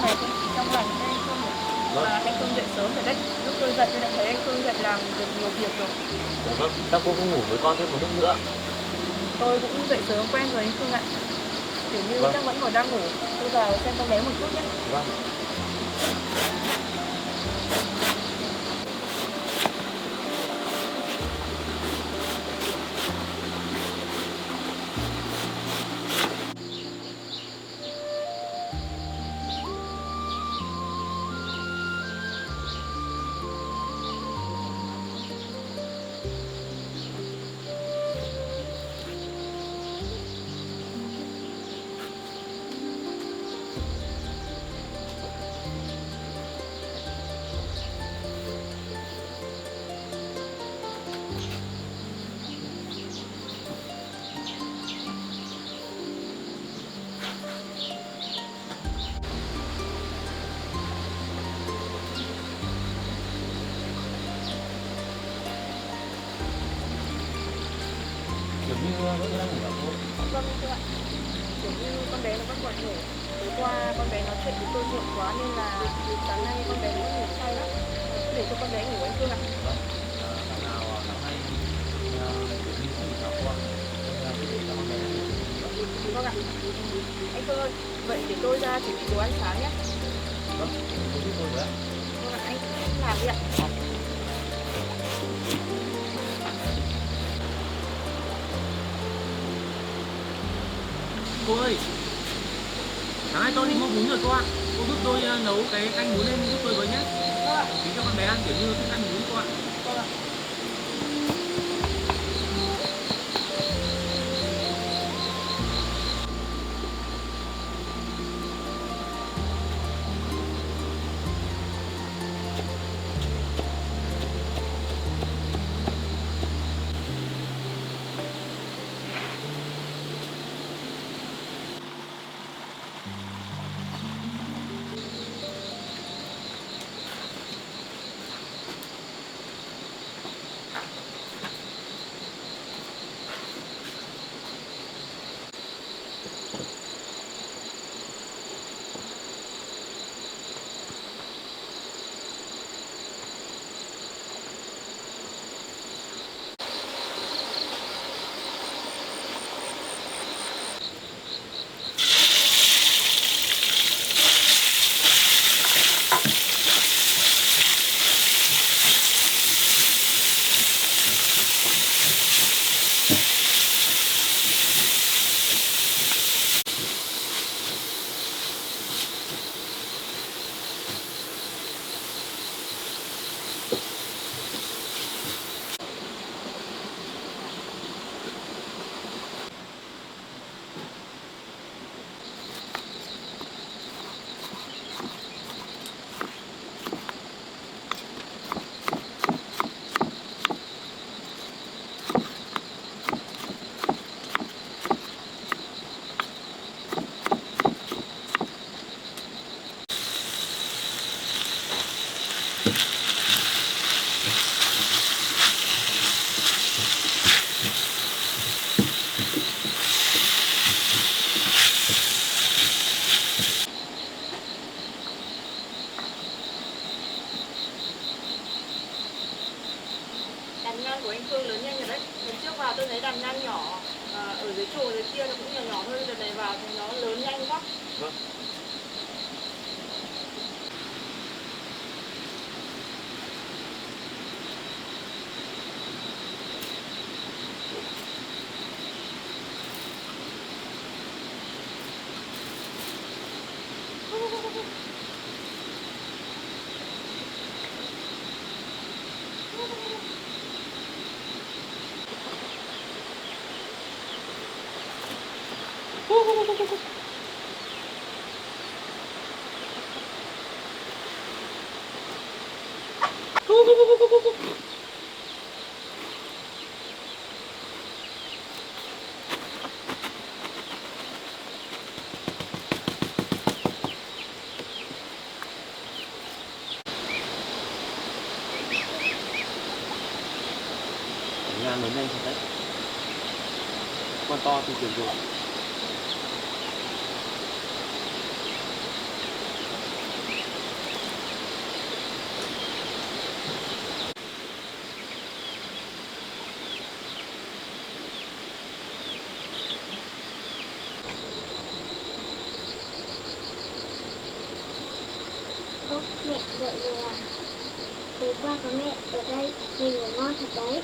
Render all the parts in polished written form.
này không khí trong lành đấy anh Phương nhỉ? Vâng. Mà anh Phương dậy sớm rồi đấy. Lúc tôi dậy tôi đã thấy anh Phương dậy làm được nhiều việc rồi. Dạ vâng, chắc cô cũng ngủ với con thêm một lúc nữa. Tôi cũng dậy sớm quen rồi anh Phương ạ. Kiểu như Vâng. chắc vẫn còn đang ngủ. Tôi vào xem con bé một chút nhé. Vâng. Kiểu như vẫn đang ngủ hả cô? Vâng thưa ạ. Kiểu như con bé nó vẫn còn ngủ. Tối qua con bé nói chuyện với tôi muộn quá nên là sáng nay con bé cũng ngủ say lắm. Để cho con bé ngủ anh Phương ạ. Vâng. Thằng nào nó hay kiểu như không ngủ cô ạ. Cứ để cho con bé ngủ. Vâng ạ. Anh Phương ơi, vậy để tôi ra chuẩn bị đồ ăn sáng nhé. Vâng, cô giúp tôi với ạ. Vâng ạ, anh làm đi ạ. Cô ơi, sáng nay tôi đi mua bún rồi cô ạ. Cô giúp tôi nấu cái canh bún lên giúp tôi với nhé. Vâng ạ. Tí cho con bé ăn kiểu như thích ăn bún cô ạ. Vâng ạ. Đàn nhang của anh Phương lớn nhanh rồi đấy. Lần trước vào tôi thấy đàn nhang nhỏ ở dưới chùa dưới kia nó cũng nhỏ nhỏ hơn. Đợt này vào thì nó lớn nhanh quá. Vâng. Ngang lớn nhanh thật đấy. Con to thì kiểu rồi. Mẹ dậy rồi à? Tối qua có mẹ ở đây, mình ngủ ngon thật đấy.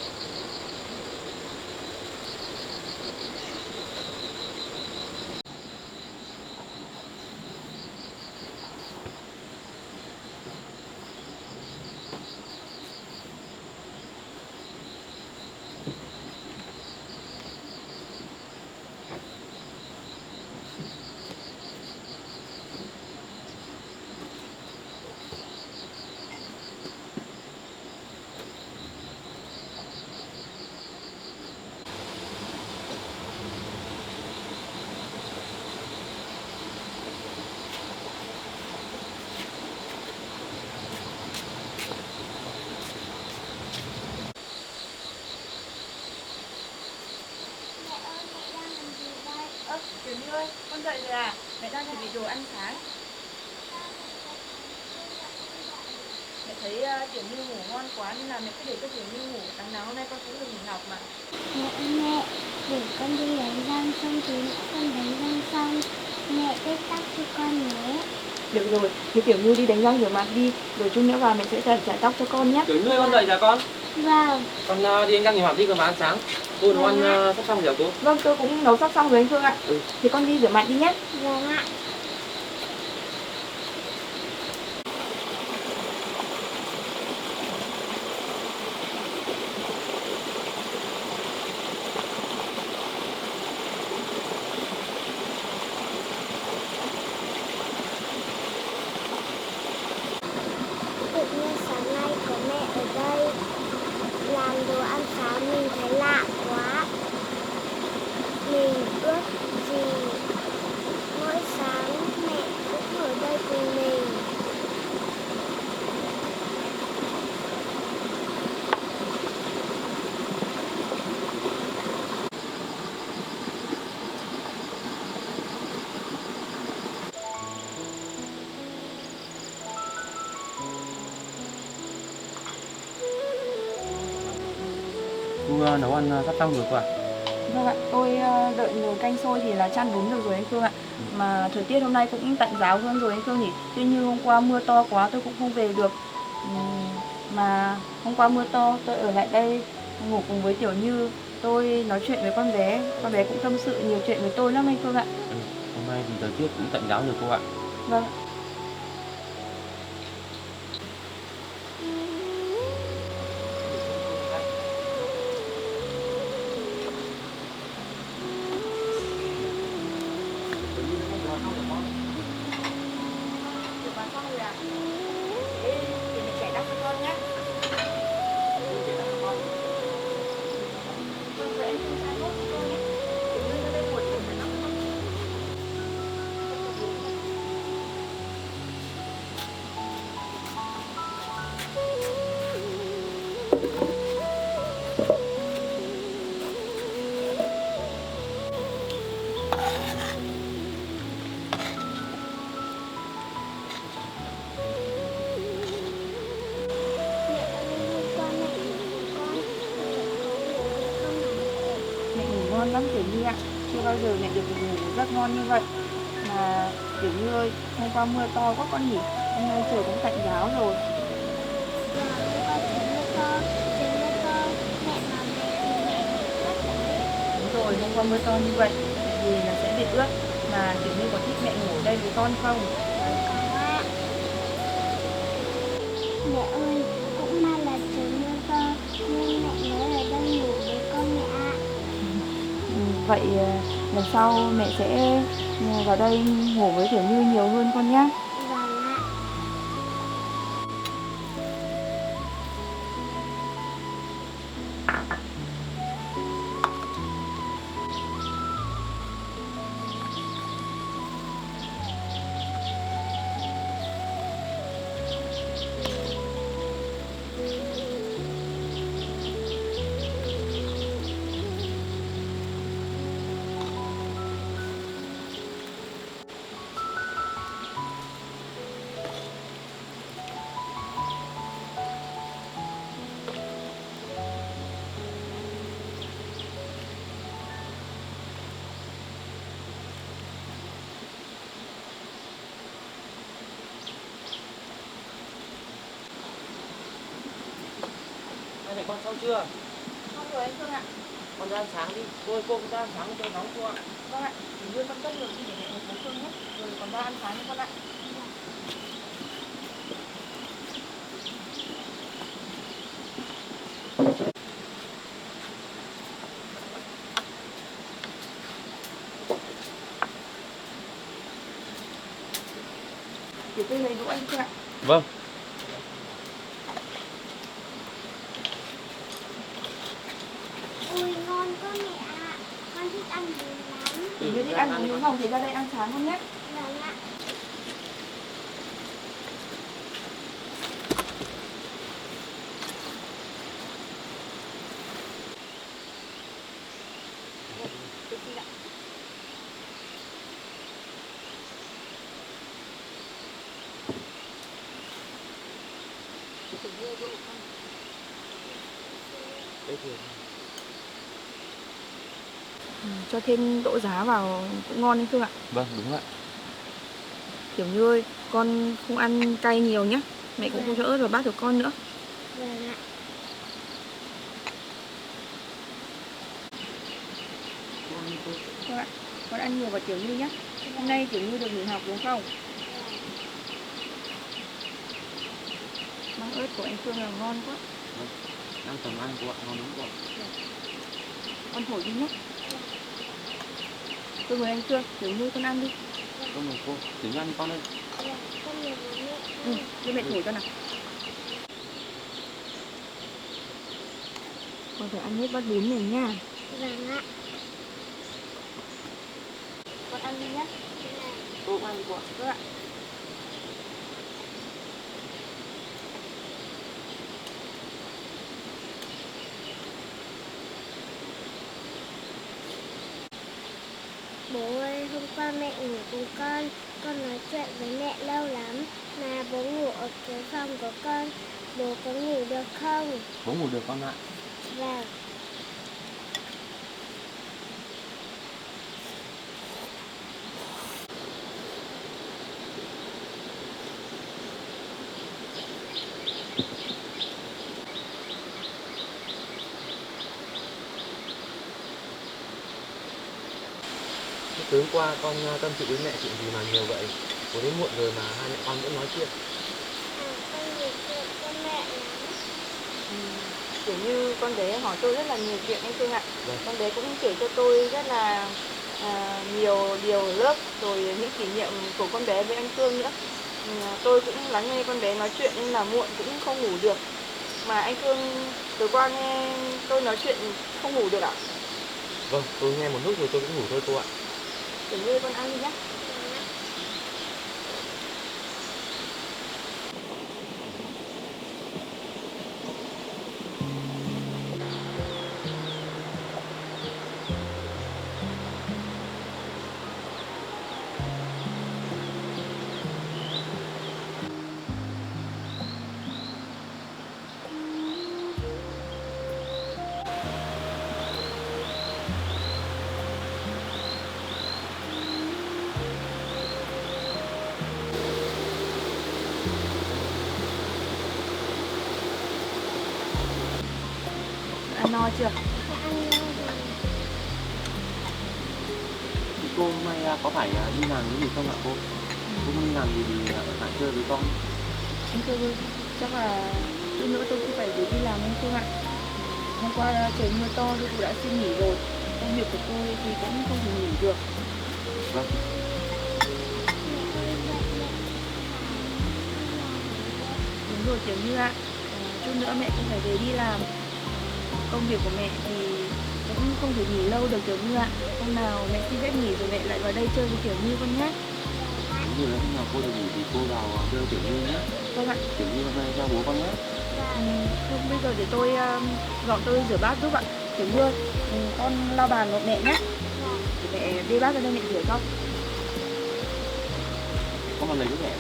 Mẹ ơi, mẹ đang làm gì đây? Tiểu Như ơi, con dậy rồi à? Mẹ đang chuẩn bị đồ ăn sáng. Mẹ thấy Tiểu Như ngủ ngon quá nên là mẹ cứ để cho Tiểu Như ngủ. Sáng nào hôm nay con cũng được nghỉ học mà. Mẹ ơi mẹ, để con đi đánh răng xong tí nữa con đánh răng xong. Mẹ tết tóc cho con nhé. Được rồi, thì Tiểu Như đi đánh răng rửa mặt đi. Rồi chút nữa vào mẹ sẽ chải tóc cho con nhé. Tiểu Như con dậy ra con. Vâng. Con đi đánh răng rửa mặt đi, con vào ăn sáng. Cô nấu ăn sắp xong rồi cô. Vâng, tôi cũng nấu sắp xong rồi anh Phương ạ. Thì con đi rửa mặt đi nhé. Vâng ạ. Tự nhiên sáng nay có mẹ ở đây làm đồ ăn sáng mình thấy lạ quá. Mình ước gì mỗi sáng mẹ cũng ở đây cùng mình. Cô nấu ăn sắp xong rồi cô ạ. Vâng ạ, tôi đợi nồi canh sôi thì là chan bún được rồi anh Phương ạ. Mà thời tiết hôm nay cũng tạnh giáo hơn rồi anh Phương nhỉ. Tuy nhiên hôm qua mưa to quá tôi cũng không về được. Mà hôm qua mưa to tôi ở lại đây ngủ cùng với Tiểu Như. Tôi nói chuyện với con bé cũng tâm sự nhiều chuyện với tôi lắm anh Phương ạ. Hôm nay thì thời tiết cũng tạnh giáo rồi cô ạ. Vâng. Rửa mặt xong rồi à? Thế thì mình chải tóc cho con nhé. Vâng, vậy anh Phương chải nốt cho tôi nhé. Tiểu Như ra đây buồn thì phải tóc cho con. Mẹ ơi, hôm qua mẹ ngủ con mẹ có ngủ được không hả mẹ? Mẹ ngủ ngon lắm Tiểu Như ạ. Chưa bao giờ mẹ được ngủ rất ngon như vậy. Mà Tiểu Như ơi, hôm qua mưa to quá con nhỉ. Hôm nay trời cũng tạnh giáo rồi. Và hôm qua trời mưa to, mẹ mà mẹ thì mẹ bị ướt đấy. Đúng rồi, hôm qua mưa to như vậy thì là sẽ bị ướt. Mà Tiểu Như có thích mẹ ngủ ở đây với con không? Có ạ. Mẹ ơi, cũng may là trời mưa to nên mẹ mới ở đây ngủ với con mẹ ạ. Vậy lần sau mẹ sẽ vào đây ngủ với Tiểu Như nhiều hơn con nhé. Vâng ạ. mẹ con xong chưa? Xong rồi anh Phương ạ. Con ra ăn sáng đi. Cô ra ăn sáng cho nóng cô ạ. Vâng ạ, thì đưa con cất được đi để mẹ một Phương nhé. Rồi còn ra ăn sáng với con ạ. Để tôi lấy đũa anh Phương ạ. Vâng. Ui ngon quá mẹ ạ. Con thích ăn bún lắm. Để đưa thích ăn bún đúng không? Thì ra đây ăn sáng không nhé. Vâng ạ. Tôi xin ạ. Cho thêm đỗ giá vào cũng ngon đấy Phương ạ. Vâng, đúng ạ. Kiểu như con không ăn cay nhiều nhé. Mẹ cũng không cho ớt vào bát của con nữa. Vâng ạ. Vâng ạ. Con ăn nhiều vào Tiểu Như nhé. Hôm nay Tiểu Như được nghỉ học đúng không? Măng ớt của anh Phương là ngon quá. Ăn tầm ăn cô ạ, ngon lắm cô ạ. Con thổi đi nhé. Tôi mời anh Phương, Tiểu Như con ăn đi. Con mời cô, Tiểu Như ăn đi con ơi. Vâng, con mời bố mẹ. Đưa mẹ thổi cho nào. Con phải ăn hết bát bún này nha. Vâng ạ. Con ăn đi nhé. Cô cũng ăn đi cô ạ. Vâng ạ. Bố ơi, hôm qua mẹ ngủ cùng con nói chuyện với mẹ lâu lắm. Mà bố ngủ ở cái phòng của con, bố có ngủ được không? Bố ngủ được con ạ. Vâng. Tối hôm qua con tâm sự với mẹ chuyện gì mà nhiều vậy? Bố đến muộn rồi mà hai mẹ con vẫn nói chuyện. Con ngủ chuyện với mẹ lắm. Kiểu như con bé hỏi tôi rất là nhiều chuyện anh Phương ạ. Vâng. Con bé cũng kể cho tôi rất là nhiều điều ở lớp, rồi những kỷ niệm của con bé với anh Phương nữa. Tôi cũng lắng nghe con bé nói chuyện nên là muộn cũng không ngủ được. Mà anh Phương tối qua nghe tôi nói chuyện không ngủ được ạ. Vâng, tôi nghe một lúc rồi tôi cũng ngủ thôi cô ạ. Kiểu như con ăn đi nhé. Ăn no chưa? Con ăn no rồi. Cô hôm nay có phải đi làm cái gì không ạ cô? Cô không đi làm gì thì ở lại chơi với con. Anh Phương ơi, chắc là chút nữa tôi cũng phải đi làm anh Phương ạ. Hôm qua trời mưa to tôi cũng đã xin nghỉ rồi. Công việc của tôi thì cũng không thể nghỉ được. Vâng. Mẹ ơi, vậy mẹ Đúng rồi Tiểu Như ạ. Chút nữa mẹ cũng phải về đi làm. Công việc của mẹ thì cũng không thể nghỉ lâu được Tiểu Như ạ. Hôm nào mẹ xin phép nghỉ rồi mẹ lại vào đây chơi với Tiểu Như con nhé. Đúng rồi, hôm nào cô được nghỉ thì cô vào đưa Tiểu Như nhé. Vâng ạ. Tiểu Như hôm nay cho bố con nhé. Không, bây giờ để tôi dọn tôi rửa bát giúp ạ. Tiểu Như, con lau bàn của mẹ nhé. Để mẹ bê bát ra đây mẹ rửa cho. Con vào lấy giúp mẹ.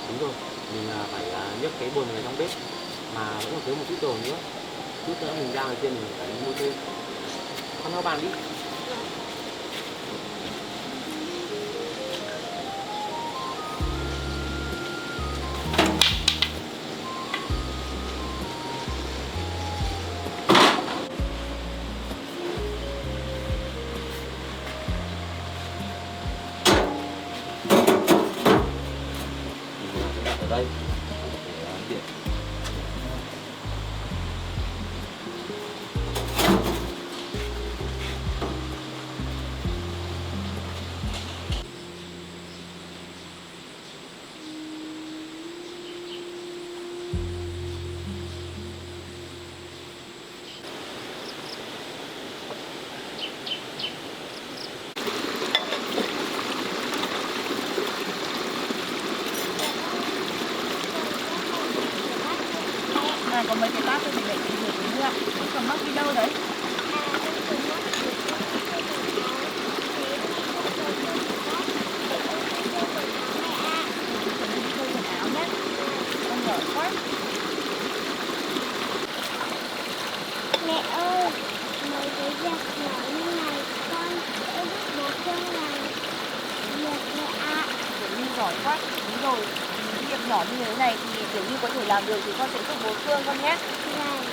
Đúng rồi, mình phải nhấc cái bồn này trong bếp mà vẫn còn thiếu một chút đồ nữa. Chút nữa mình ra ngoài kia mình phải mua thêm. Con lau bàn đi. cái việc nhỏ như này con sẽ giúp bố Phương làm việc mẹ ạ. Tiểu Như giỏi quá. Đúng rồi, những việc nhỏ như thế này thì Tiểu Như có thể làm được thì con sẽ giúp bố Phương con nhé. Vâng.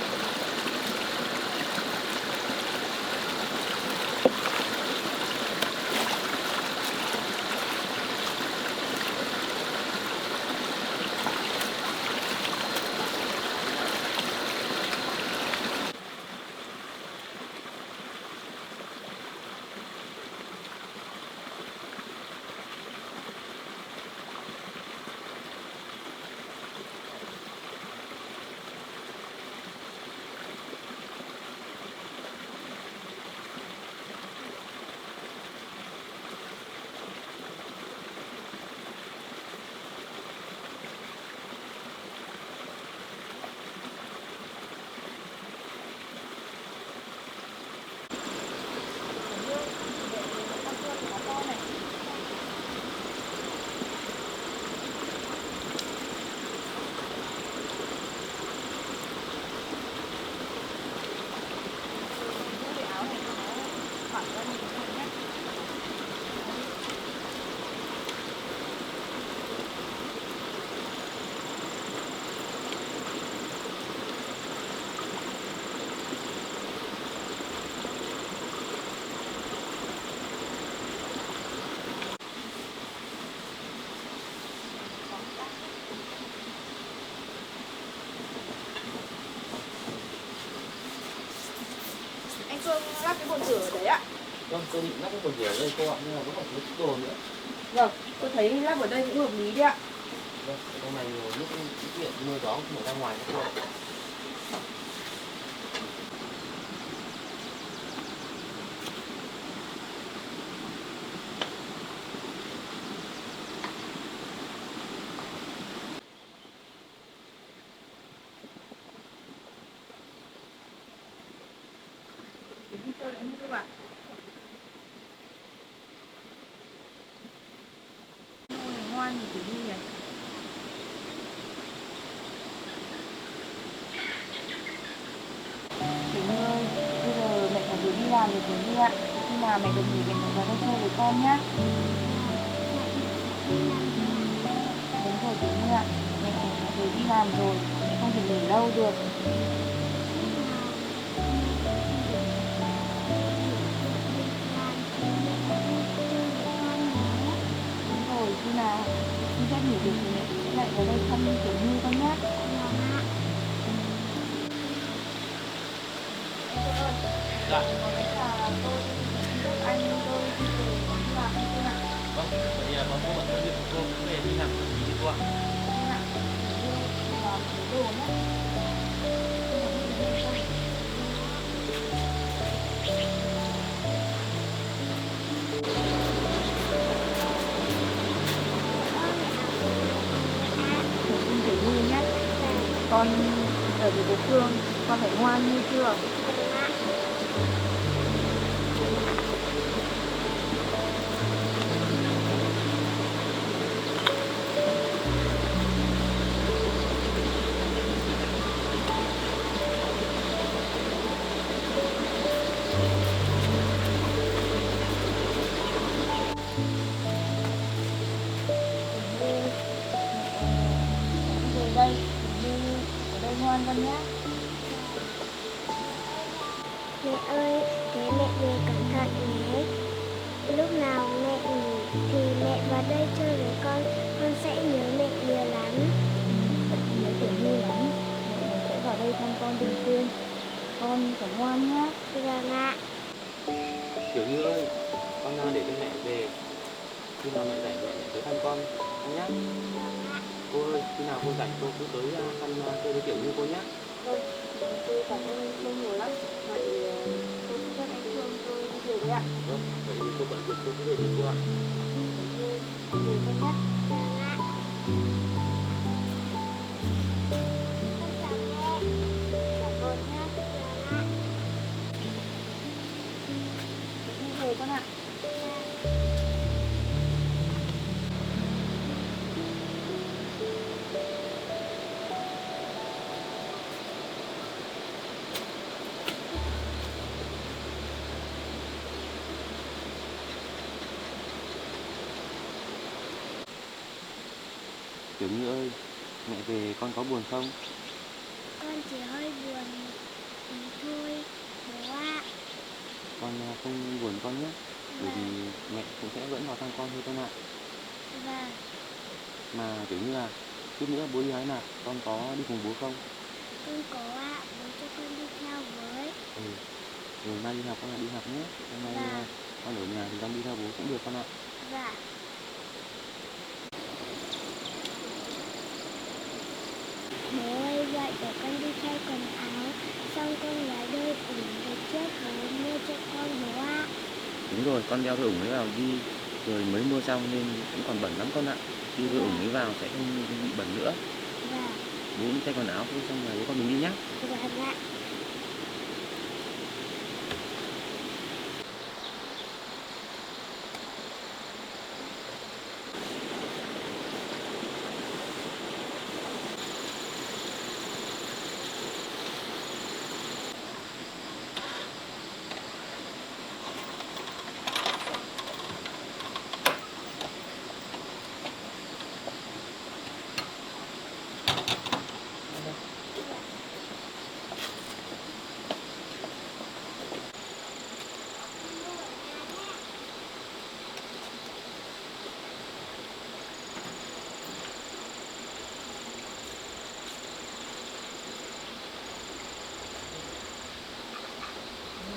Anh Phương lắp cái bồn rửa ở đấy ạ. Vâng, tôi định lắp cái bồn rửa ở đây cô ạ, nhưng mà nó còn thiếu chút đồ nữa. Vâng, tôi thấy lắp ở đây cũng hợp lý đấy ạ. Vâng, trong này nhiều nước tiết kiệm mưa gió không phải ra ngoài nữa cô ạ. Để đi chơi cũng các bạn. Ngoan thì Tiểu Như nhỉ. Tiểu Như ơi, bây giờ mẹ phải đi làm rồi Tiểu Như ạ. Khi nào mẹ được nghỉ mẹ vào đây chơi với con nhá. Đúng rồi Tiểu Như ạ. Mẹ phải đi làm rồi, mẹ không thể nghỉ lâu được. Đúng rồi, khi nào xin phép nghỉ được thì mẹ sẽ lại vào đây thăm Tiểu Như con nhé. Dạ. Có lẽ là tôi xin phép anh tôi đi về đi làm anh Phương ạ. Vâng, vậy là có cô bận công việc của cô cũng về đi làm công việc cô ạ. Vâng ạ. Đi làm cái đồ nhé. Xin Tiểu Như nhé. Con ở với bố Phương, con phải ngoan như chưa? Về đây, đi ở đây ngoan con nhé. Mẹ ơi, thế mẹ về cẩn thận nhé. Lúc nào mẹ nghỉ thì mẹ vào đây chơi với con sẽ nhớ mẹ nhiều lắm. Thật nhớ Tiểu Như lắm. Mẹ sẽ vào đây thăm con thường xuyên. Con phải ngoan nhé. Vâng ạ. Tiểu Như ơi, con để cho mẹ về. Khi nào mẹ rảnh mẹ tới thăm con nhé. Cô ơi, khi nào cô rảnh cô cứ tới thăm chơi với Tiểu Như cô nhé. Vâng, tôi cảm ơn Phương nhiều lắm. Vậy tôi xin phép anh Phương tôi đi về đấy ạ. Vâng, vậy thì cô bận việc cô cứ về đi cô ạ. Về con nhé. Vâng ạ. Con chào mẹ. Chào con nhé. Vâng ạ. Đi về con ạ. Tiểu Như ơi, mẹ về con có buồn không? Con chỉ hơi buồn thôi bố ạ. Con không buồn con nhé, bởi Vâng, vì mẹ cũng sẽ vẫn vào thăm con thôi con ạ. vâng, Mà Tiểu Như à, chút nữa bố đi hái lạc, con có đi cùng bố không? con có ạ, bố cho con đi theo với. Ừ, rồi mai đi học con lại đi học nhé. Hôm nay Vâng. con ở nhà thì con đi theo bố cũng được con ạ. Dạ. Bố ơi, vậy để con đi thay quần áo, xong con lấy đôi ủng để trước bố mua cho con bố ạ. Đúng rồi, con đeo đôi ủng ấy vào đi, rồi mới mua xong nên cũng còn bẩn lắm con ạ. Đi đôi ủng ấy vào sẽ không bị bẩn nữa. Dạ, Bố đi thay quần áo thôi, xong rồi bố con mình đi nhé. dạ, dạ.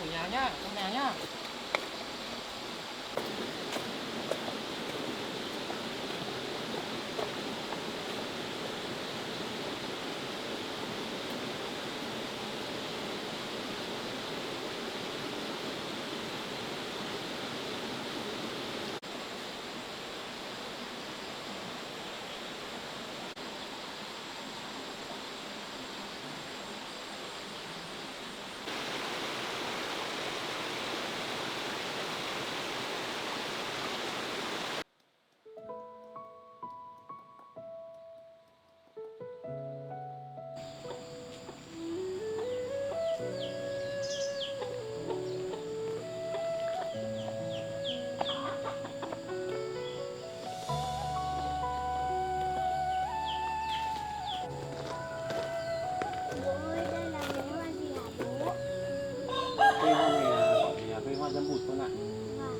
Ở nhà nhá, trong nhà nhá. Bố ơi, đây là cái hoa gì hả bố? Cây hoa này là gọi là cây hoa dâm bụt con ạ. Vâng.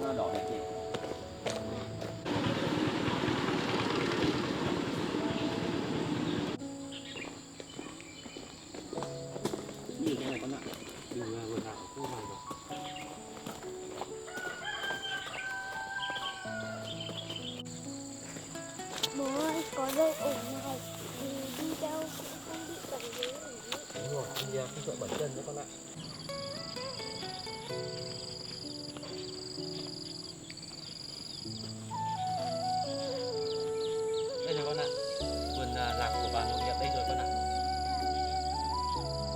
Hoa đỏ đẹp nhỉ. Nhìn cái này con ạ, đừng vườn nào cũng vàng rồi. Bố ơi, có đôi ủng này thì đi đâu cũng không bị bẩn dưới ủng. Đúng rồi, không đeo không sợ bẩn chân nữa con ạ. Đây rồi con ạ, vườn lạc của bà nội địa đây rồi con ạ.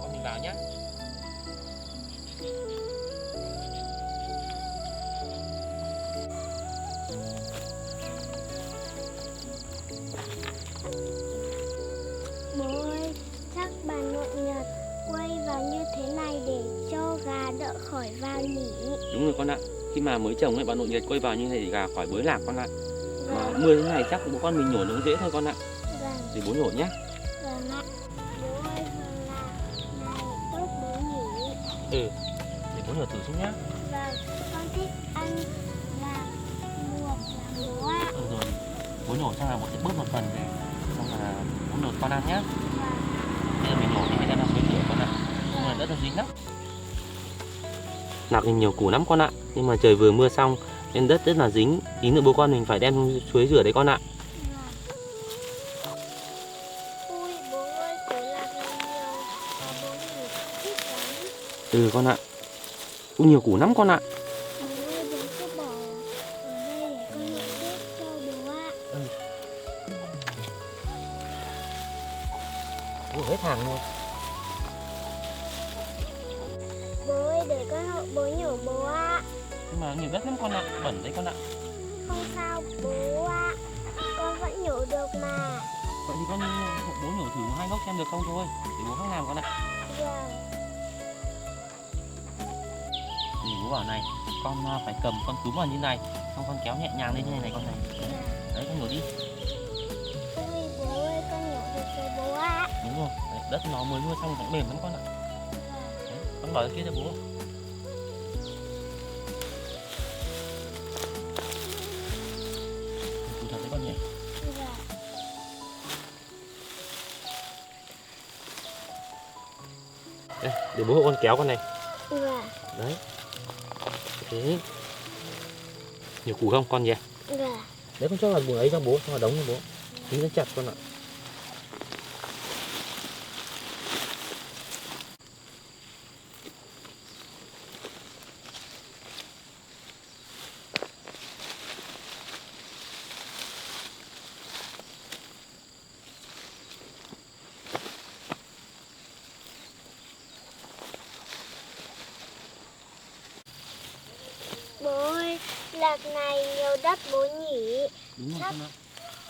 Con mình vào nhé. Bố ơi, chắc bà nội Nhật quay vào như thế này để cho gà đỡ khỏi vào nhỉ? Đúng rồi con ạ, khi mà mới trồng ấy bà nội nhiệt quay vào như này thì gà khỏi bới lạc con ạ. Mà Vâng, mưa thế này chắc bố con mình nhổ nó dễ thôi con ạ. vâng, Thì bố nhổ nhé. vâng ạ. Bố ơi, vườn lạc này tốt bố nhỉ? Ừ, để bố nhổ thử xuống nhé. Vâng, con thích ăn lạc luộc lắm bố ạ. Ừ rồi, bố nhổ xong là bố sẽ bớt một phần để xong là bố nhổ con ăn nhé. Vâng, Bây giờ mình nhổ thì phải đem ra suối rửa con ạ, không là đỡ được dính lắm. Lạc thì nhiều củ lắm con ạ, nhưng mà trời vừa mưa xong nên đất rất là dính. Tí nữa bố con mình phải đem suối rửa đấy con ạ. vâng. Ui, bố ơi, củ lạc này nhiều và bố nhỉ thích lắm. Ừ con ạ, cũng nhiều củ lắm con ạ. Bố ơi, bố cứ bỏ ở đây để con nhặt tiếp cho bố ạ. Bố hết hàng luôn. Bố ơi, để con hộ bố nhổ bố ạ. Nhưng mà nhiều đất lắm con ạ, bẩn đấy con ạ. Không sao bố ạ, con vẫn nhổ được mà. Vậy thì con bố nhổ thử 2 gốc xem được không thôi, để bố khác làm con ạ. Vâng, Thì bố bảo này, con phải cầm con túm vào như này, xong con kéo nhẹ nhàng lên như này này con này. vâng. Đấy, con nhổ đi. Ôi bố ơi, con nhổ được rồi bố ạ. Đúng rồi, đấy, đất nó mới nuôi xong vẫn mềm lắm con ạ. Đấy, con bỏ ra kia cho bố. Cẩn thận đấy con nhỉ. Dạ. Đây, để bố hộ con kéo con này. Dạ. Đấy. Thế. Nhiều củ không con nhỉ? Dạ. Đấy, con cho vào bùn ấy cho bố, cho vào đống cho bố. Tính nó chặt con ạ. Bố ơi, lạc này nhiều đất bố nhỉ? Đúng rồi Chắc- con ạ.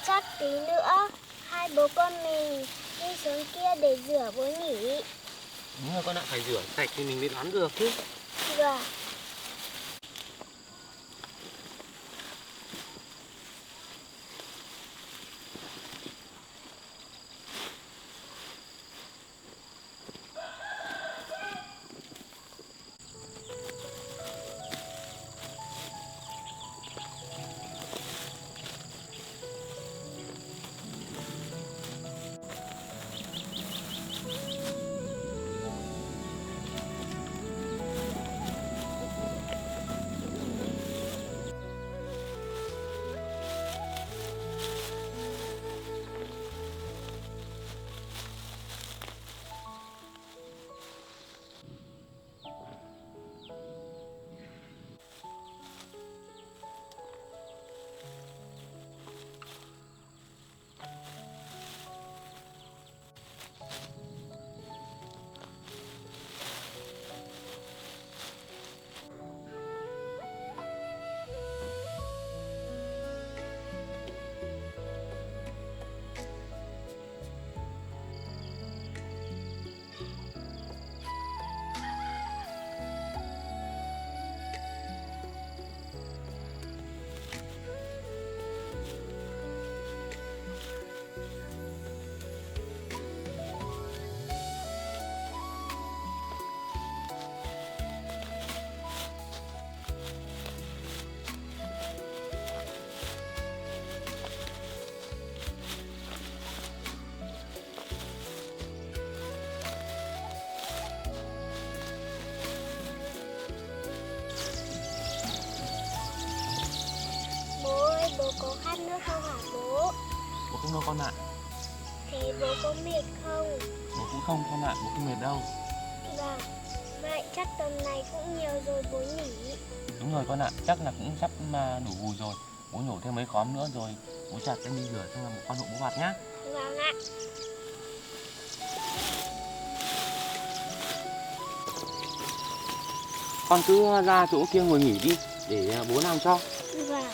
Chắc tí nữa hai bố con mình đi xuống kia để rửa bố nhỉ? Đúng rồi con ạ, phải rửa sạch thì mình mới bán được chứ. Dạ. Bố ơi, bố có khát nước không hả bố? Bố không đâu con ạ. Thế bố có mệt không? Bố cũng không con ạ, bố không mệt đâu. Vâng. Vậy chắc tầm này cũng nhiều rồi bố nhỉ? Đúng rồi con ạ, chắc là cũng sắp mà đủ vùi rồi. Bố nhổ thêm mấy khóm nữa rồi bố chặt đem đi rửa xong là một con hộ bố vặt nhá. Vâng ạ. Con cứ ra chỗ kia ngồi nghỉ đi để bố làm cho. Vâng.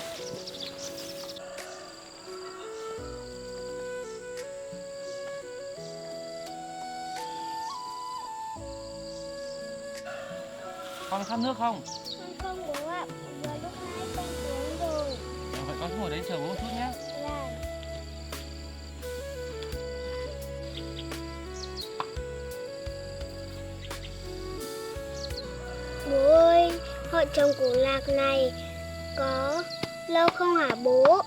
Con khát nước không? Con không bố ạ. Vừa lúc nãy con uống rồi. Vậy con cứ ngồi đấy chờ bố một chút nhé. Vâng. Bố ơi, họ trồng củ lạc này có lâu không hả bố?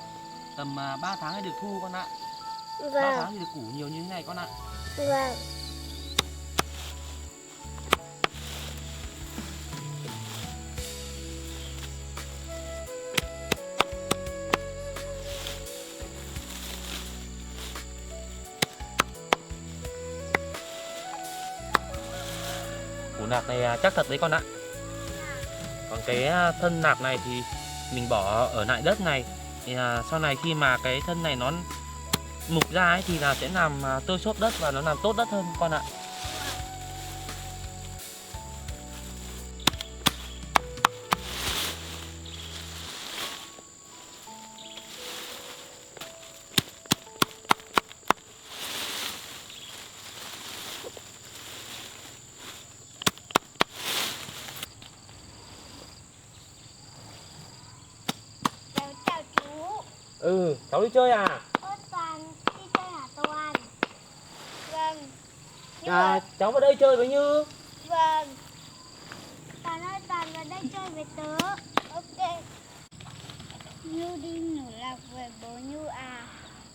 Tầm 3 tháng thì được thu con ạ. 3 Vâng. tháng thì được củ nhiều như thế này con ạ. Vâng. Củ nạc này chắc thật đấy con ạ. Còn cái thân nạc này thì mình bỏ ở lại đất này thì sau này khi mà cái thân này nó mục ra ấy thì là sẽ làm tơi xốp đất và nó làm tốt đất hơn con ạ. Cháu chào chú. Ừ, cháu đi chơi à? Ơ Toàn đi chơi hả Toàn? Vâng. Cháu vào đây chơi với Như. Vâng. Toàn ơi, Toàn vào đây chơi với tớ. Ok. Như đi nhổ lạc với bố Như à?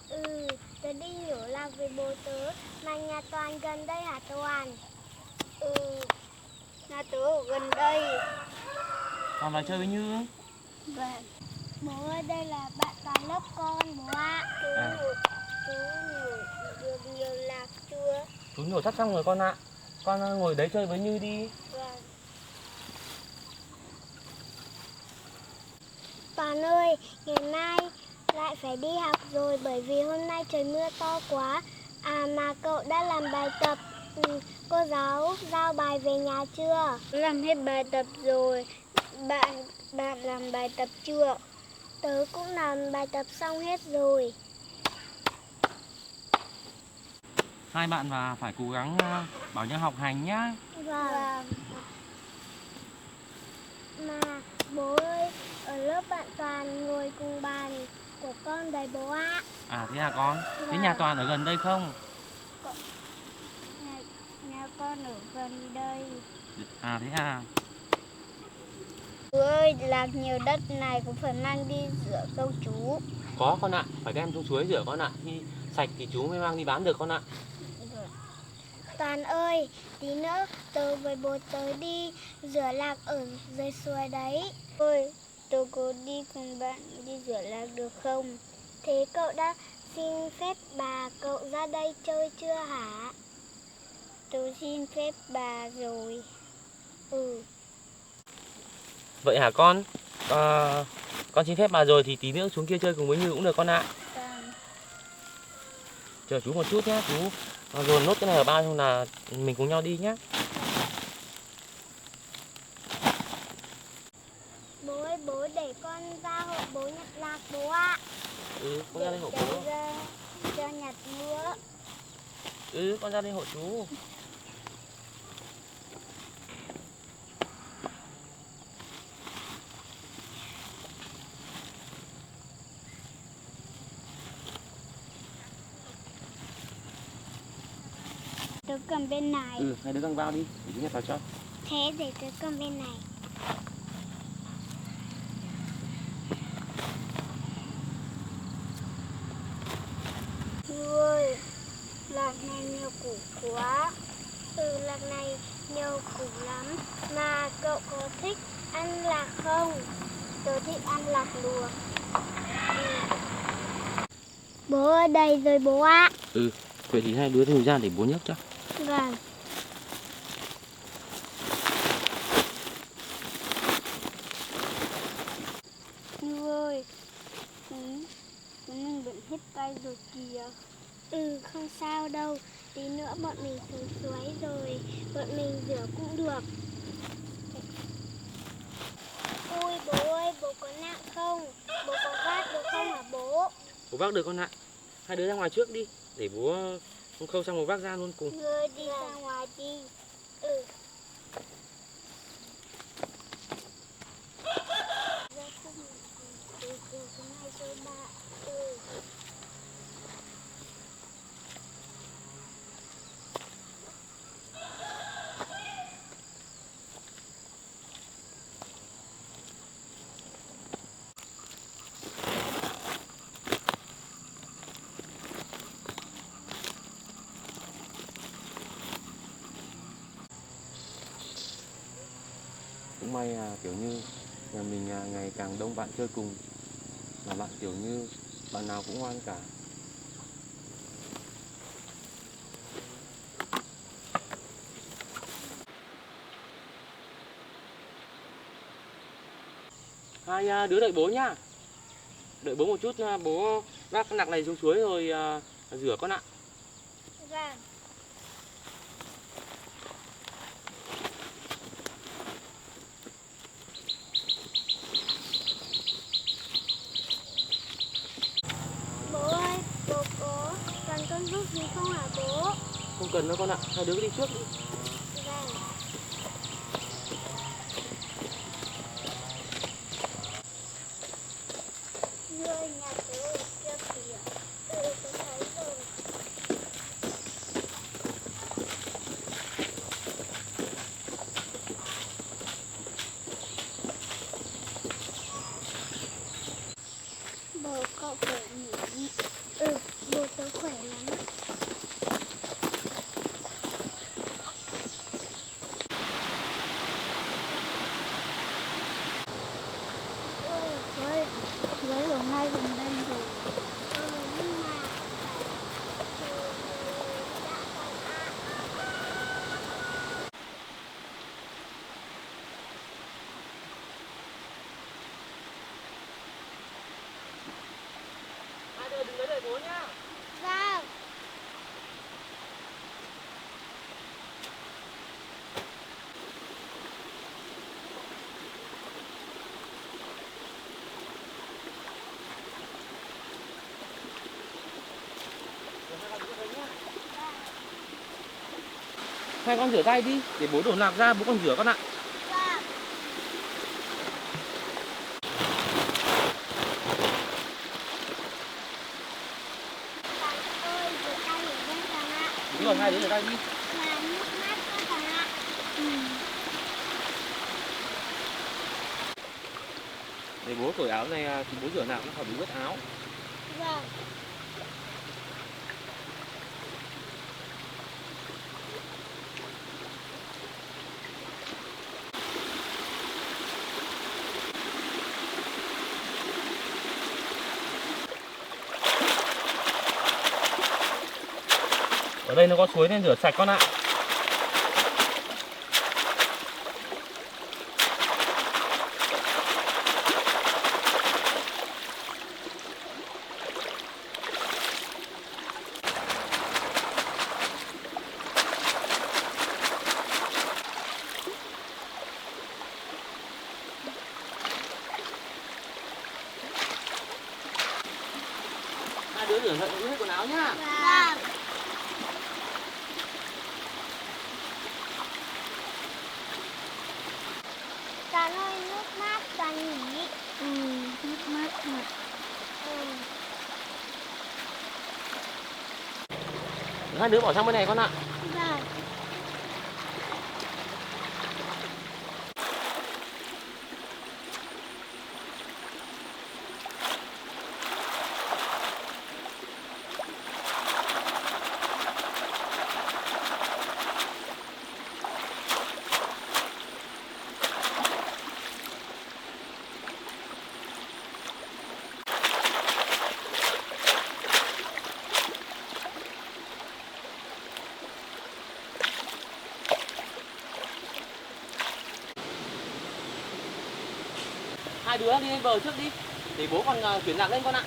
Ừ, tớ đi nhổ lạc với bố tớ. Mà nhà Toàn gần đây hả Toàn? Ừ, nhà tớ ở gần đây. Còn vào chơi với Như. Vâng. Bố ơi, đây là bạn Toàn lớp con bố ạ. Chú nhổ được nhiều lạc chưa? Chú nhổ sắp xong rồi con ạ. Con ngồi đấy chơi với Như đi. Vâng. Toàn ơi, ngày mai lại phải đi học rồi bởi vì hôm nay trời mưa to quá. À mà cậu đã làm bài tập, cô giáo giao bài về nhà chưa? Làm hết bài tập rồi. Bạn làm bài tập chưa? Tớ cũng làm bài tập xong hết rồi. Hai bạn và phải cố gắng bảo nhau học hành nhá. Vâng. Mà bố ơi, ở lớp bạn Toàn ngồi cùng bàn của con đấy bố ạ. À thế à con? Thế Vâng. nhà Toàn ở gần đây không? Nhà con ở gần đây. À thế à? Chú ơi, lạc nhiều đất này cũng phải mang đi rửa không chú? Có con ạ, phải đem xuống suối rửa con ạ. Khi sạch thì chú mới mang đi bán được con ạ. Toàn ơi, tí nữa tớ với bố tớ đi rửa lạc ở dưới suối đấy. Ôi, tớ có đi cùng bạn đi rửa lạc được không? Thế cậu đã xin phép bà cậu ra đây chơi chưa hả? Tớ xin phép bà rồi. Ừ. Vậy hả con? Con xin phép bà rồi thì tí nữa xuống kia chơi cùng với Như cũng được con ạ. Vâng. Chờ chú một chút nhá, chú dồn nốt cái này ở bao xong là mình cùng nhau đi nhá. Bố ơi, bố để con ra hộ bố nhặt lạc bố ạ. Ừ, con ra đây hộ Để bố. ra cho nhặt nữa. Ừ, con ra đây hộ chú. Tớ cầm bên này. Ừ, hai đứa con vào đi, để chú nhặt vào cho. Thế để tớ cầm bên này. Ôi, lạc này nhiều củ quá. Ừ, lạc này nhiều củ lắm. Mà cậu có thích ăn lạc không? Tớ thích ăn lạc luộc. Bố ở đây rồi bố ạ. Ừ, vậy thì hai đứa thêm ra để bố nhấc cho. Vâng. Như ơi, mình bận hết tay rồi kìa. Ừ, không sao đâu. Tí nữa bọn mình xuống suối rồi bọn mình rửa cũng được. Ôi bố ơi, bố có nặng không? Bố có vác được không hả bố? Bố vác được con ạ. Hai đứa ra ngoài trước đi, để bố không khâu xong bố vác ra luôn cùng. Người đi ra ngoài đi. Ừ. Ra không được cái này rồi bà. Ừ. Cũng may kiểu như nhà mình ngày càng đông bạn chơi cùng, mà bạn kiểu như bạn nào cũng ngoan cả. Hai đứa đợi bố nhá. Đợi bố một chút, bố vác cái nặng này xuống suối rồi rửa con ạ. Vâng. Bố ơi, bố có cần con giúp gì không hả bố? Không cần đâu con ạ, hai đứa cứ đi trước đi. Vâng. Người nhà tớ ở tay gần đây rồi. Nhưng mà Hai đứa đừng lấy đợi bố nhá. vâng. Hai con rửa tay đi, để bố đổ nạp ra, bố còn rửa con ạ. Vâng. Bạn ơi, rửa tay ở đây bạn ạ. Đúng rồi, hai đứa rửa tay đi. Và nước mát các bạn ạ. Để bố cởi áo này thì bố rửa nào cũng khỏi bị ướt áo. Vâng. Ở đây nó có suối nên rửa sạch con ạ. Hai đứa rửa hết quần áo nhá. Vâng. Bạn ơi, nước mát bạn nhỉ? Nước mát thật. Hai đứa bỏ sang bên này con ạ. Vâng. Hai đứa đi lên bờ trước đi, để bố còn chuyển nặng lên con ạ.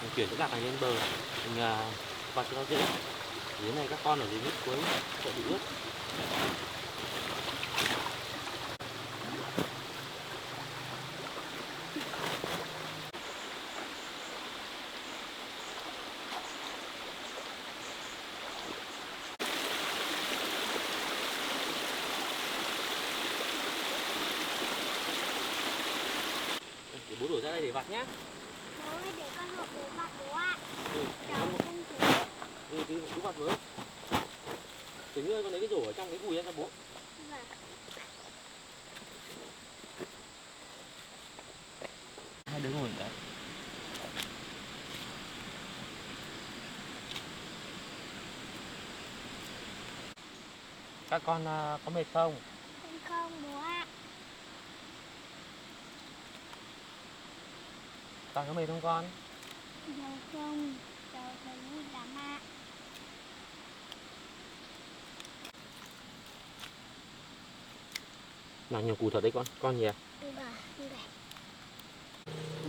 Mình chuyển cái nặng này lên bờ, mình vặt cho nó dễ. Dưới này các con ở dưới nước cuối sợ bị ướt. Để bố đổ ra đây để vặt nhá. Bố ơi, để con hộ bố vặt bố ạ. Ừ, Cháu không thể. thì cứ vặt với. Tính ơi, con lấy cái rổ ở trong cái gùi ra cho bố. Vâng. Hai đứa ngồi đấy. Các con có mệt không? Không bố ạ. Con có mệt không con? Cháu không. Cháu thấy vui lắm ạ. Nào nhiều củ thật đấy con nhỉ? Vâng, đây.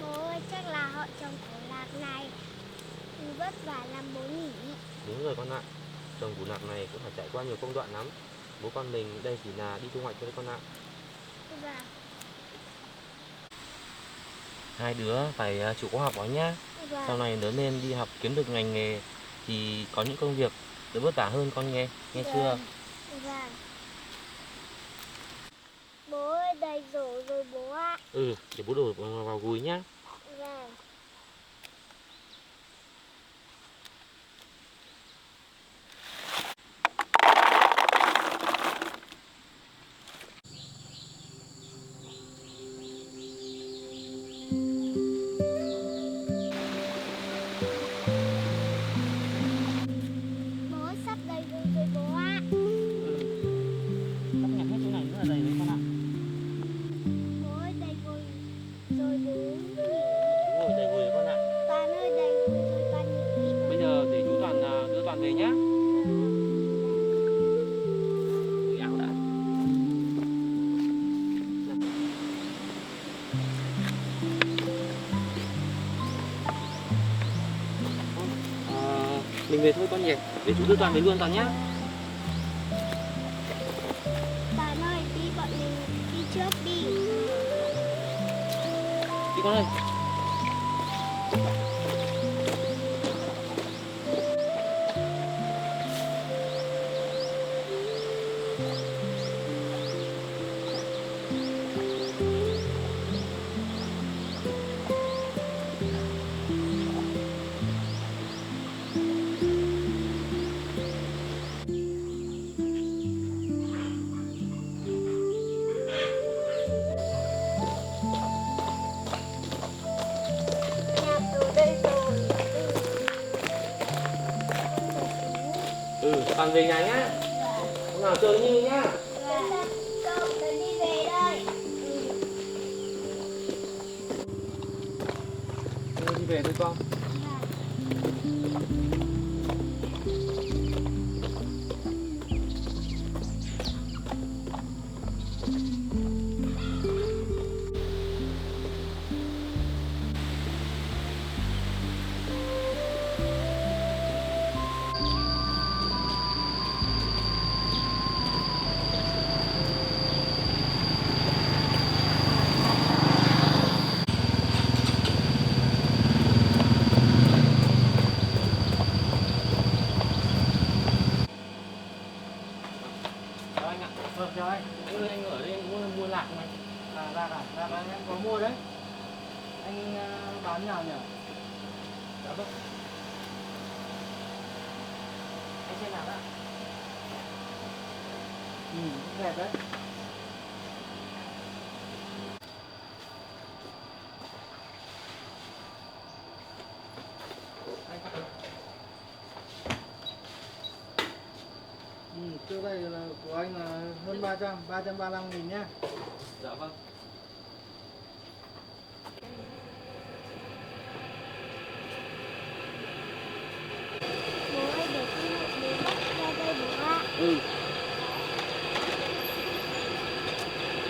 Bố ơi, chắc là họ trồng củ lạc này vất vả lắm bố nhỉ? Đúng rồi con ạ. Trồng củ lạc này cũng phải trải qua nhiều công đoạn lắm. Bố con mình đây chỉ là đi thu hoạch thôi con ạ. Vâng. Hai đứa phải chịu khó học đó nhá. Sau Vâng. này lớn lên đi học kiếm được ngành nghề thì có những công việc đỡ vất vả hơn con nghe chưa? Vâng. Bố ơi, đầy rổ rồi bố ạ. Ừ, để bố đổ vào gùi nhá. Vâng. Mình về thôi con nhỉ, để chú đưa Toàn về luôn Toàn nhá. Bạn ơi, đi bọn mình đi trước đi. Đi con ơi. Nhà tù đây rồi. Toàn về nhà nhá. Hôm nào chơi Như nhá. Cậu đi về đây. Đi về thôi con. Chào anh ạ. Vâng, chào anh. Anh ơi, anh ở đây anh mua lạc này. Lạc à? Lạc anh em có mua đấy. Anh bán nào nhỉ? Dạ vâng. Anh xem nào ạ. Đẹp đấy. Trước đây là của anh là hơn 335.000 nhá. Dạ vâng. Bố ơi, để con một đứa bắt ra đây bố ạ.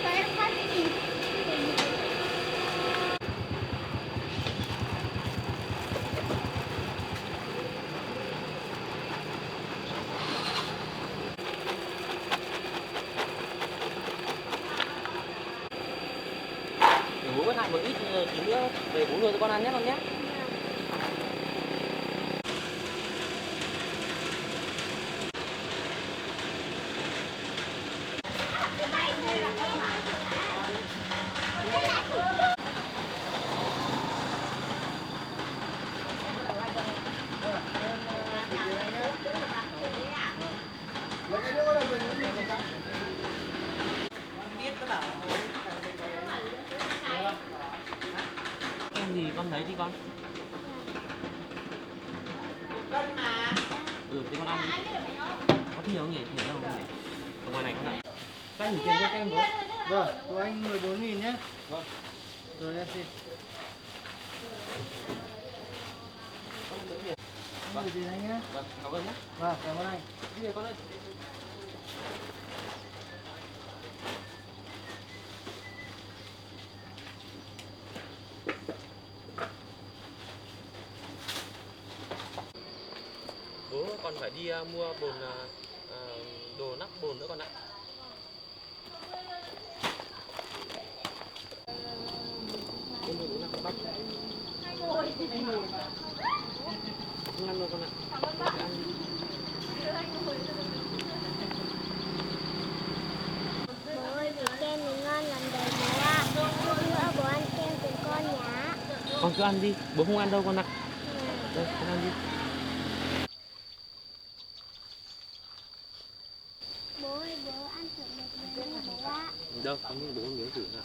Cho em phát đi. Để bố vẫn lại một ít tí nữa về bố nuôi cho con ăn nhé con nhé. Em gì con thấy đi con. Thì con ăn đi. Có nhiều không nhỉ? Nhiều đâu không nhỉ? Ở ngoài này con ạ. Các anh tiền cho em bố. Vâng, của anh 14.000 nhé. Vâng. Rồi em xin. Vâng. Gửi tiền anh nhé. Vâng, cảm ơn nhé. Vâng, cảm ơn anh. Đi về con ơi. Bố còn phải đi mua bồn đồ nắp bồn nữa con ạ. Bồn đồ nắp bắp. Không ăn đâu con ạ. Bố ơi, vì kem thì ngon làm đầy bố ạ. Chút nữa bố ăn kem cùng con nhá. Con cứ ăn đi, bố không ăn đâu con ạ. Đây, con ăn đi. Bố ơi, bố ăn thử một miếng đi bố ạ. Đâu, có những bố con miếng thử nào.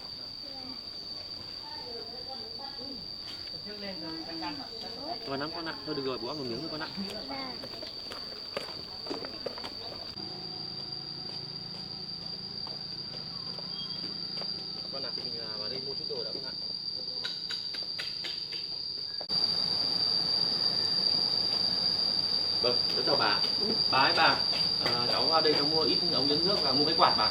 Ngon lắm con ạ. Thôi được rồi, bố ăn một miếng thôi con ạ. Vâng. Con ạ, mình vào đây mua chút đồ đã con ạ. Vâng, rất chào bà. Bà ơi bà, cháu vào đây cháu mua ít ống dẫn nước và mua cái quạt bà.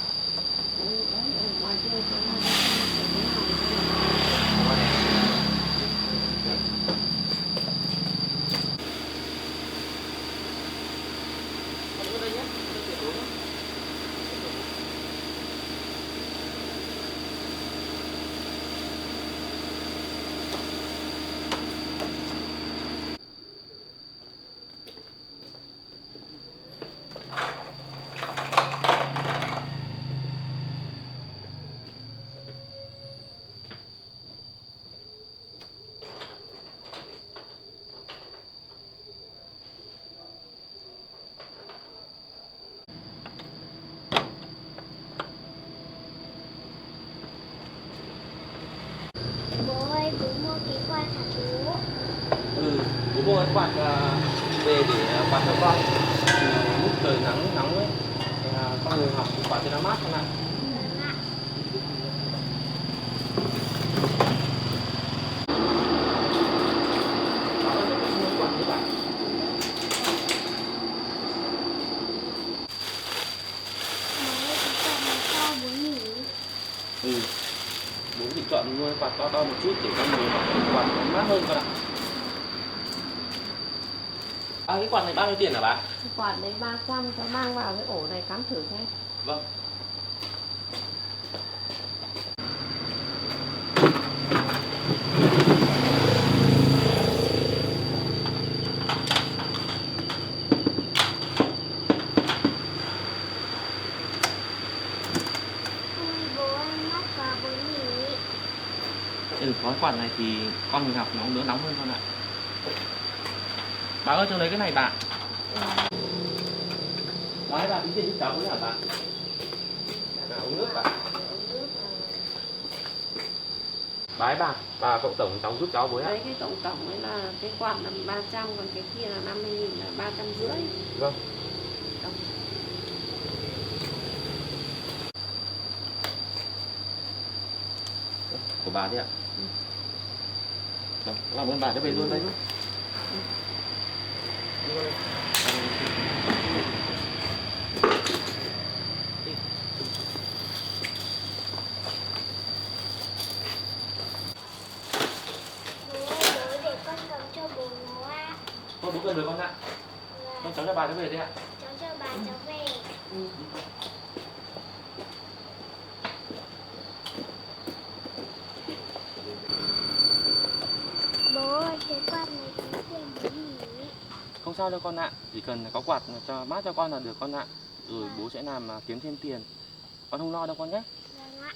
mua quạt về để quạt cho con. Lúc trời nắng nóng ấy, thì con người học quạt cho nó mát con ạ. Ừ, bố thì chọn mua quạt to to một chút để con người học quạt nó mát hơn con ạ. Cái quạt này bao nhiêu tiền hả bà? Cái quạt đấy 300, cháu mang vào cái ổ này cắm thử xem. Vâng. Bố em mắc vào bố nhỉ? Có quạt này thì con mình học nó cũng đỡ nóng hơn con ạ. Bà ơi, cho lấy cái này bà. Đấy, bà tính tiền giúp cháu với hả bà? Uống nước bà. Bà cậu tổng cháu giúp cháu với ạ. Đấy, cái tổng ấy là cái quạt là 300, còn cái kia là 50.000 là 350. Vâng. Tổng. Của bà đấy ạ. Vâng, làm ơn bà cho về luôn đây. Bố để con cầm cho bố nó ạ. Thôi bố cần rồi con ạ. Con cháu cho bà cho về đây ạ. Cháu cho bà cháu về. Bố ơi, cái quạt này tính tiền bố nhỉ? Không sao đâu con ạ. Chỉ cần có quạt cho mát cho con là được con ạ. Rồi bố sẽ làm kiếm thêm tiền. Con không lo đâu con nhé. Vâng ạ.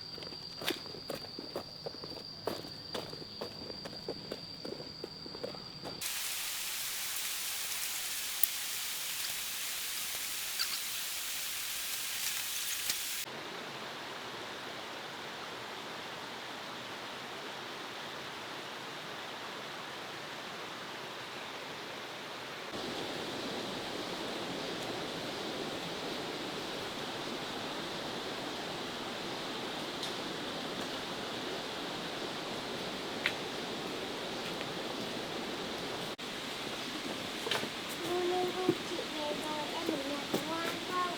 Vui lên không chị về rồi, em ở nhà có ngoan không?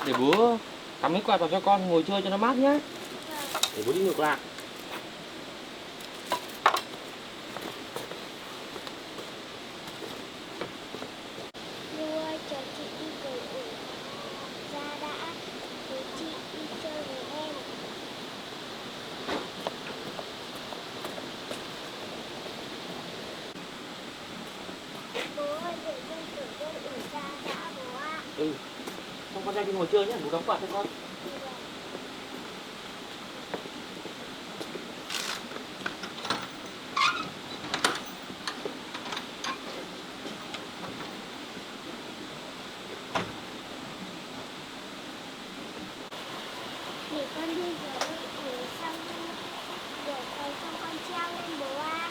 Để bố cắm cái quạt vào cho con ngồi chơi cho nó mát nhé. Để bố đi ngược lại. Lưu ơi, chờ chị đi cởi ủ ra đã, rồi chị đi chơi với em. Bố ơi, để con cởi con ủ ra đã bố ạ. Xong con ra đi ngồi chơi nhé, bố đóng quạt cho con. Để con đi rửa ủ xong, rửa rồi xong con treo lên bố ạ.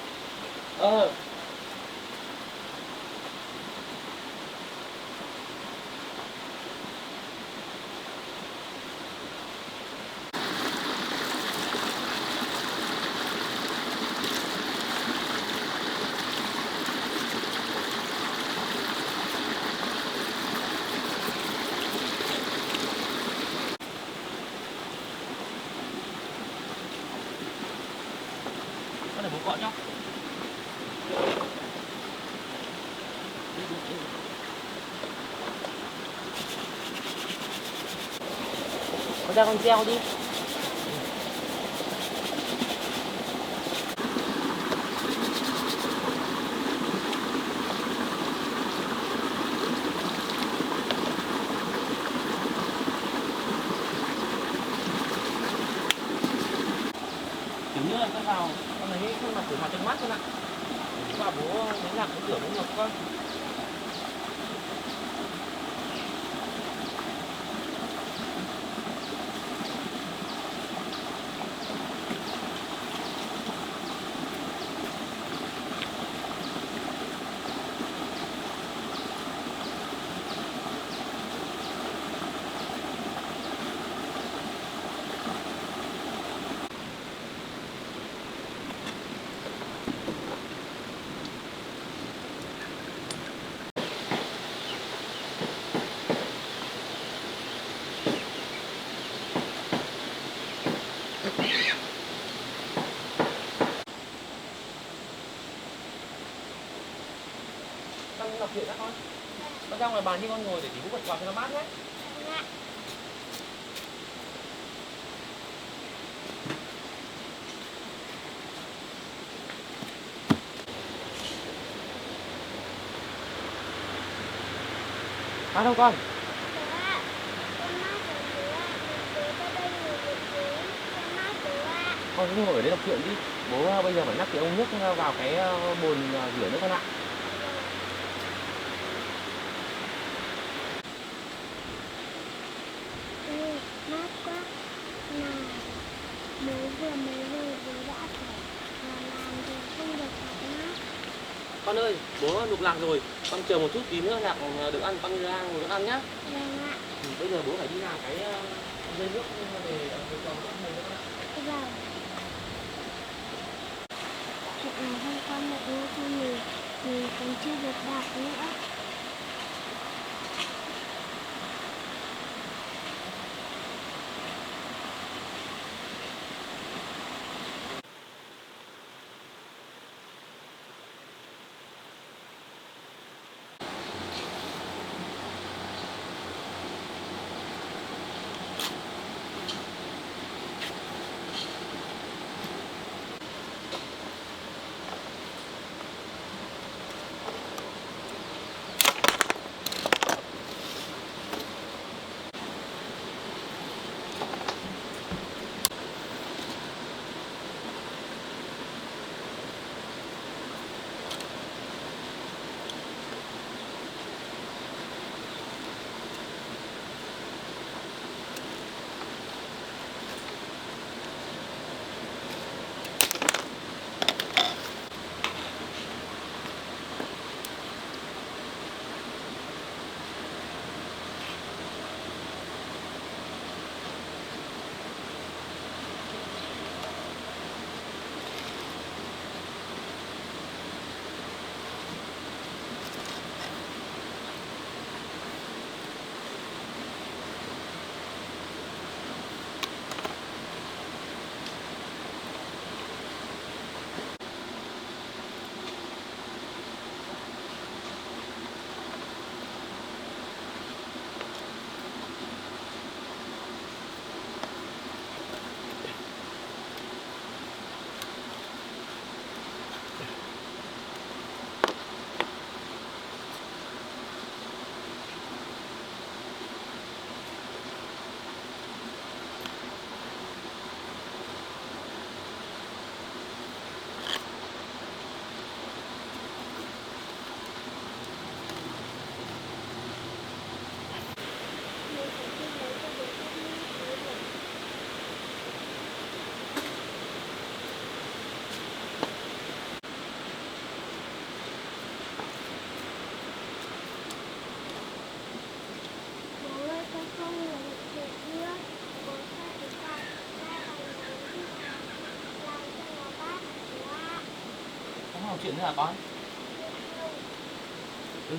Con để bố gọi nhá. Con ra con treo đi. Kiểu như là con vào con lấy khuôn mặt rửa mặt trong mắt con ạ. Và bố lấy làm cái rửa bố ngực con. Con đọc truyện đã con. Con ra ngoài bàn đi con ngồi để tí bố bật quạt cho nó mát nhé. Dạ. À đâu con? Bố ạ, con mát rồi bố ạ. Bố ra đây ngồi một tí. Con mát bố ạ. Con cứ ngồi ở đây đọc truyện đi. Bố bây giờ phải nhắc cái ống nước vào cái bồn rửa nước con ạ. Ừ, mát quá. Nào, bố vừa mới về bố đã phải làm rồi không được học mát. Con ơi, bố lục lạc rồi. Con chờ một chút tí nữa lạc được ăn, con ra ngồi con ăn nhá. Vâng ạ. Bây giờ bố phải đi làm cái dây nước về trồng các thầy nữa con ạ. Vâng. Chuyện này hôm qua mẹ mua cho mình còn chưa được đọc nữa. Mình phải đi lấy cho bố con mát với bố. Bố ơi, con không ngồi được chuyện nữa. Bố cho cái quạt ra bằng nắng đi làm cho nó mát bố ạ. Con học chuyện nữa hả con? Ừ.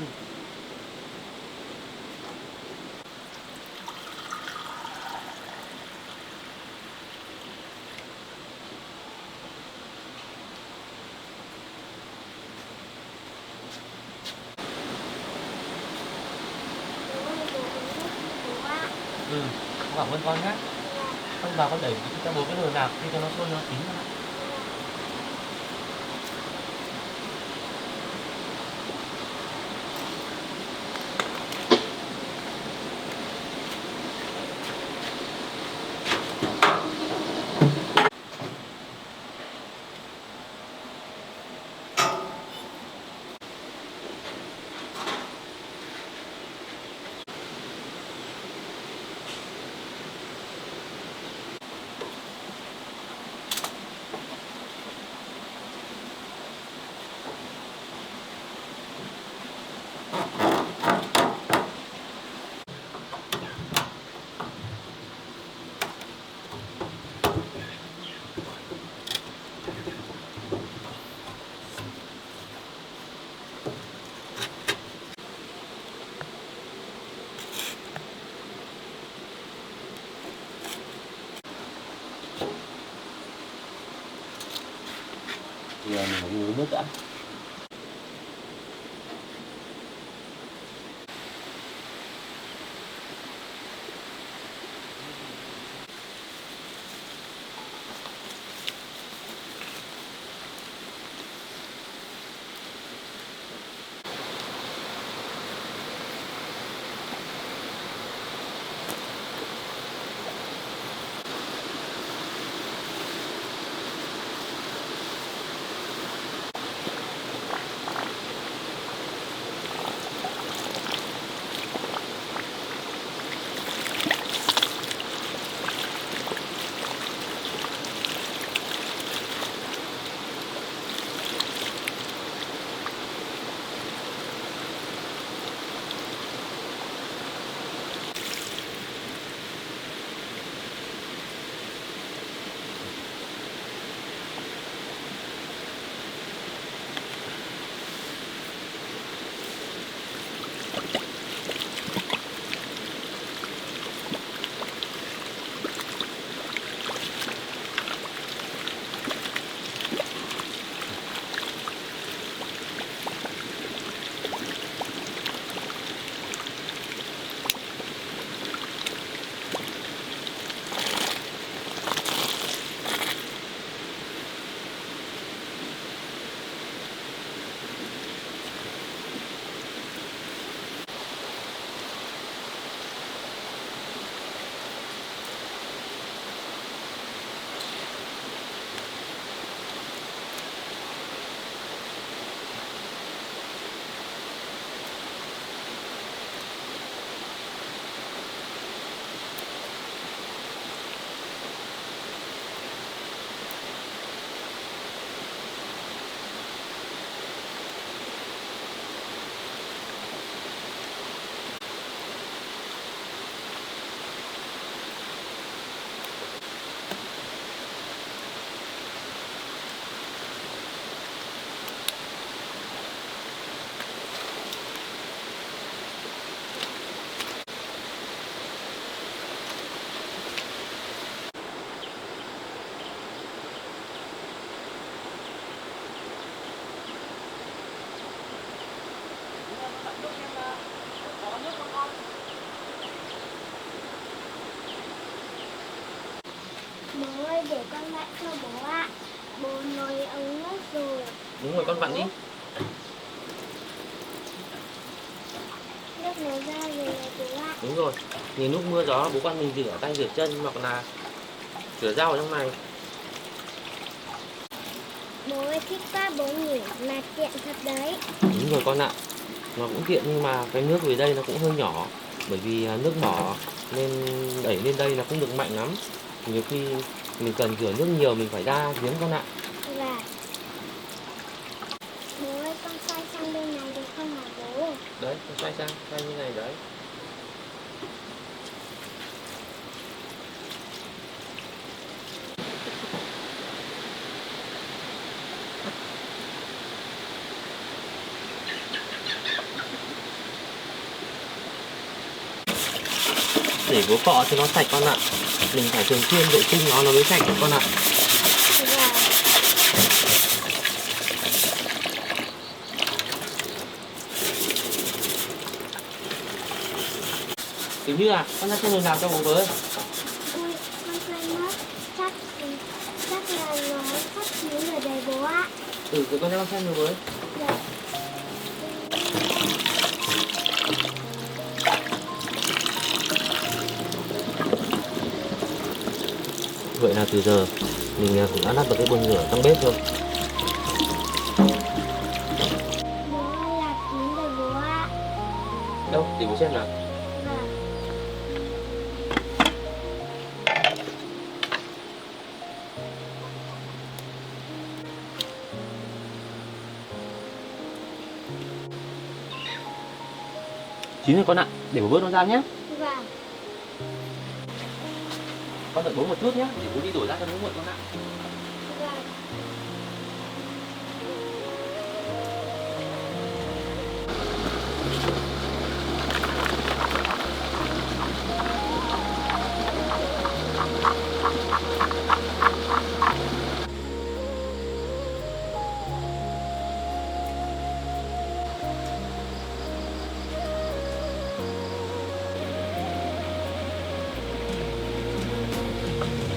Bố ơi, bố uống nước đi bố ạ. Ừ. Con cảm ơn con nhé. Con vào con đẩy cho bố cái nồi nạp đi cho nó sôi nó chín con ạ. Thì mình phải đi uống nước đã. ơi, để con vặn cho bố ạ. Bố nói ống nước rồi. Đúng rồi, con vặn đi. Nước nó ra rồi này bố ạ. Đúng rồi. Thì lúc mưa gió bố con mình rửa tay rửa chân hoặc là rửa rau ở trong này. Bố ơi thích quá bố nhỉ, mà tiện thật đấy. Đúng rồi con ạ. Nó cũng tiện nhưng mà cái nước về đây nó cũng hơi nhỏ. Bởi vì nước mỏ nên đẩy lên đây nó không được mạnh lắm. Nhiều khi mình cần rửa nước nhiều mình phải ra giếng con ạ. Và bố ơi con xoay sang bên này được không hả bố? Đấy, con xoay sang, xoay như này đấy. Để bố cọ cho nó sạch con ạ. Mình phải thường xuyên vệ sinh nó mới sạch được con ạ. Và Kiểu như là con ra xem người làm cho bố với. ui con quên mất. Chắc là nó sắp chín rồi đấy bố ạ. Ừ, để con ra con xem người với. Dạ. Vậy là từ giờ mình cũng đã lắp được cái bồn rửa trong bếp rồi. Bố ơi là chín rồi bố ạ. Đâu, để bố xem nào. Vâng. Chín rồi con ạ, để bố vớt nó ra nhé. Vâng. Con đợi bố một chút nhé, để bố đi đổ ra cho nó nguội con ạ. Vâng.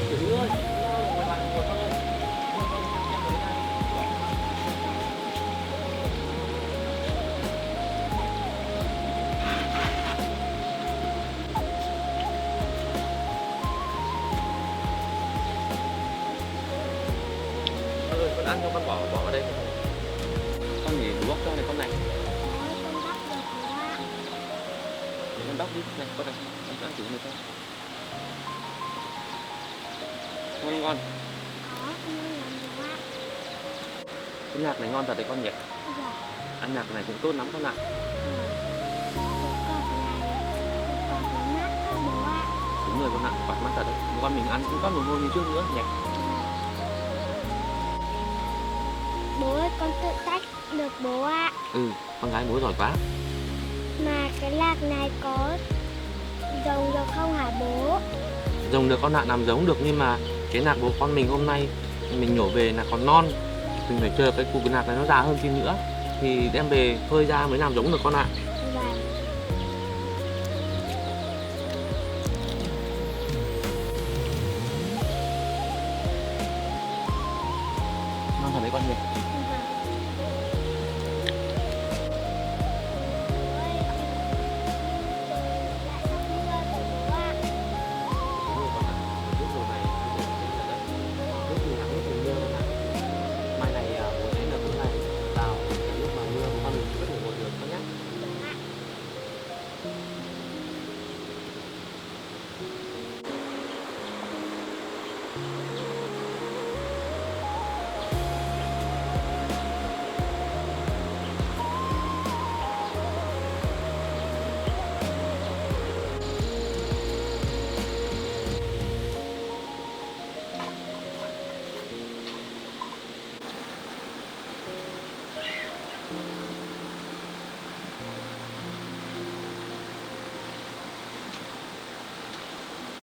Kiểu như ơi, ngoài bạn một con ơi. Con xem người ta. Con ơi, con ăn cho con bỏ vào đây. Con để bố bóc cho này con này. Bố ơi con bắt được bố ạ. Để con bóc đi. Này con này, con ăn thử người ta. Ngon ngon. Có, con ơi làm bố ạ. Cái nhạc này ngon thật đấy con nhỉ. Dạ. Ăn nhạc này cũng tốt lắm con ạ. Còn nó mát quá bố ạ. Đúng rồi con ạ, quả mắt thật đấy. Con mình ăn cũng có mồ hôi như trước nữa nhỉ. Bố ơi con tự tách được bố ạ. Ừ, con gái bố giỏi quá. Mà cái lạc này có rồng được không hả bố? Rồng được con ạ, làm giống được nhưng mà cái nạc bố con mình hôm nay mình nhổ về là còn non. Mình phải chờ cái cục nạc này nó già hơn tí nữa thì đem về phơi ra mới làm giống được con ạ. Vâng. Ngon thật đấy con nhỉ.